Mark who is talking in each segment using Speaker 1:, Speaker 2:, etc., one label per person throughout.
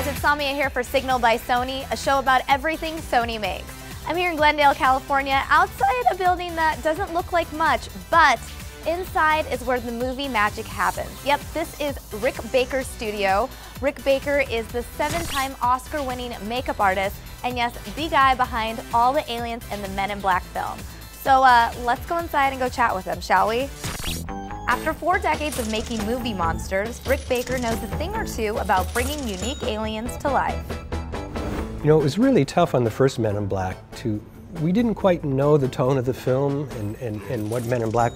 Speaker 1: guys, it's Samia here for Signal by Sony, a show about everything Sony makes. I'm here in Glendale, California, outside a building that doesn't look like much, but inside is where the movie magic happens. Yep, this is Rick Baker's studio. Rick Baker is the 7-time Oscar-winning makeup artist, and yes, the guy behind all the aliens in the Men in Black film. So let's go inside and go chat with him, shall we? After 4 decades of making movie monsters, Rick Baker knows a thing or two about bringing unique aliens to life.
Speaker 2: You know, it was really tough on the first Men in Black we didn't quite know the tone of the film and what Men in Black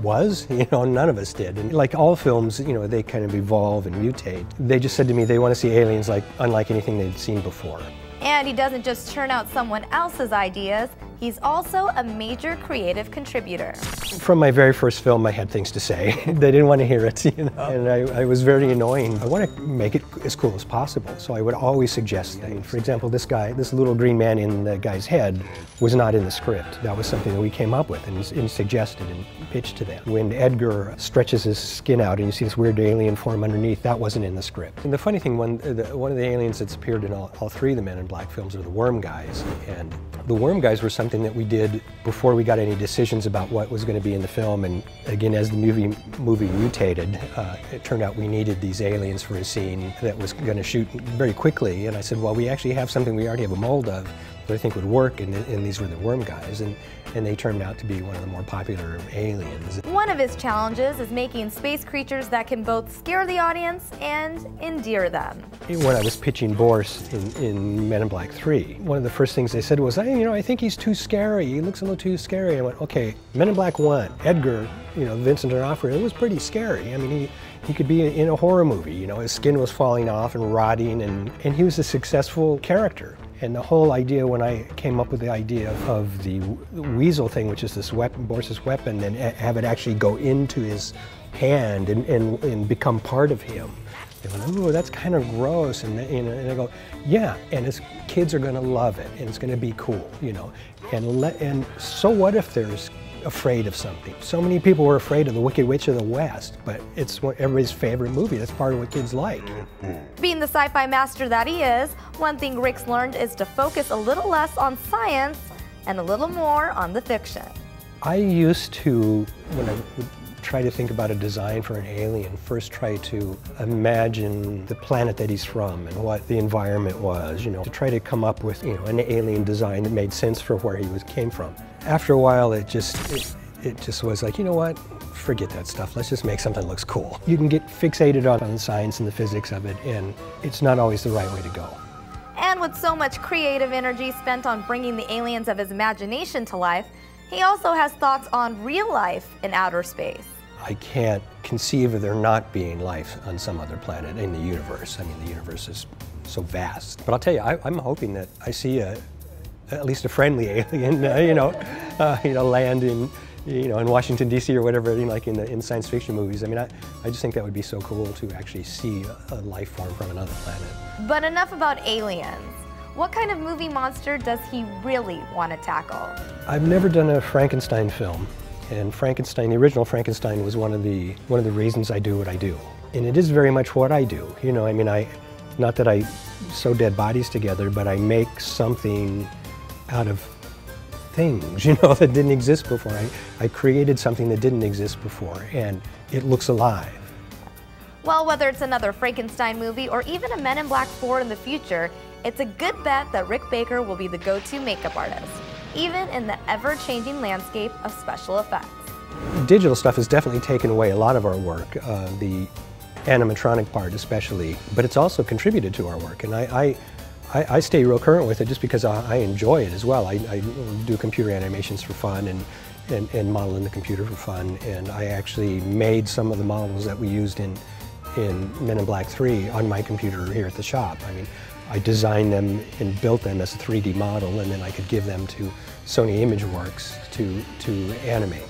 Speaker 2: was, you know, none of us did. And like all films, you know, they kind of evolve and mutate. They just said to me they want to see aliens unlike anything they'd seen before.
Speaker 1: And he doesn't just churn out someone else's ideas, he's also a major creative contributor.
Speaker 2: From my very first film, I had things to say. They didn't want to hear it, you know, and I was very annoying. I want to make it as cool as possible, so I would always suggest things. For example, this little green man in the guy's head was not in the script. That was something that we came up with and suggested and pitched to them. When Edgar stretches his skin out and you see this weird alien form underneath, that wasn't in the script. And the funny thing, one of the aliens that's appeared in all 3 of the Men in Black films are the worm guys. And the worm guys were something that we did before we got any decisions about what was going to be in the film. And again, as the movie mutated, it turned out we needed these aliens for a scene that was going to shoot very quickly. And I said, well, we actually have something we already have a mold of that I think would work, and these were the worm guys. And they turned out to be one of the more popular aliens.
Speaker 1: One of his challenges is making space creatures that can both scare the audience and endear them.
Speaker 2: When I was pitching Boris in Men in Black 3, one of the first things they said was, hey, you know, I think he's too scary. He looks a little too scary. I went, okay, Men in Black 1, Edgar, you know, Vincent D'Onofrio, it was pretty scary. I mean, he could be in a horror movie, you know, his skin was falling off and rotting, and he was a successful character. And the whole idea, when I came up with the idea of the weasel thing, which is this weapon, Boris's weapon, and have it actually go into his hand and become part of him. They went, ooh, that's kind of gross, and I go, yeah, and his kids are going to love it, and it's going to be cool, you know. And so what if there's afraid of something? So many people were afraid of the Wicked Witch of the West, but it's everybody's favorite movie. That's part of what kids like.
Speaker 1: Being the sci-fi master that he is, one thing Rick's learned is to focus a little less on science and a little more on the fiction.
Speaker 2: I used to, when I would try to think about a design for an alien, first try to imagine the planet that he's from and what the environment was, you know, to try to come up with, you know, an alien design that made sense for where he came from. After a while, it just was like, you know what, forget that stuff. Let's just make something that looks cool. You can get fixated on the science and the physics of it, and it's not always the right way to go.
Speaker 1: And with so much creative energy spent on bringing the aliens of his imagination to life, he also has thoughts on real life in outer space.
Speaker 2: I can't conceive of there not being life on some other planet in the universe. I mean, the universe is so vast. But I'll tell you, I'm hoping that I see at least a friendly alien, land in, you know, in Washington, D.C. or whatever, you know, like in science fiction movies. I mean, I just think that would be so cool to actually see a life form from another planet.
Speaker 1: But enough about aliens. What kind of movie monster does he really want to tackle? I've
Speaker 2: never done a Frankenstein film, and Frankenstein, the original Frankenstein, was one of the reasons I do what I do. And it is very much what I do. You know, I mean, not that I sew dead bodies together, but I make something out of things, you know, that didn't exist before. I created something that didn't exist before, and it looks alive.
Speaker 1: Well, whether it's another Frankenstein movie or even a Men in Black 4 in the future, it's a good bet that Rick Baker will be the go-to makeup artist, even in the ever-changing landscape of special effects.
Speaker 2: Digital stuff has definitely taken away a lot of our work, the animatronic part especially, but it's also contributed to our work, and I stay real current with it just because I enjoy it as well. I do computer animations for fun and model in the computer for fun, and I actually made some of the models that we used in Men in Black 3 on my computer here at the shop. I mean, I designed them and built them as a 3D model, and then I could give them to Sony ImageWorks to animate.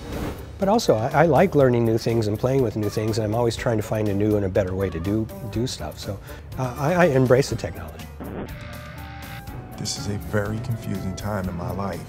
Speaker 2: But also, I like learning new things and playing with new things, and I'm always trying to find a new and a better way to do stuff. So I embrace the technology.
Speaker 3: This is a very confusing time in my life.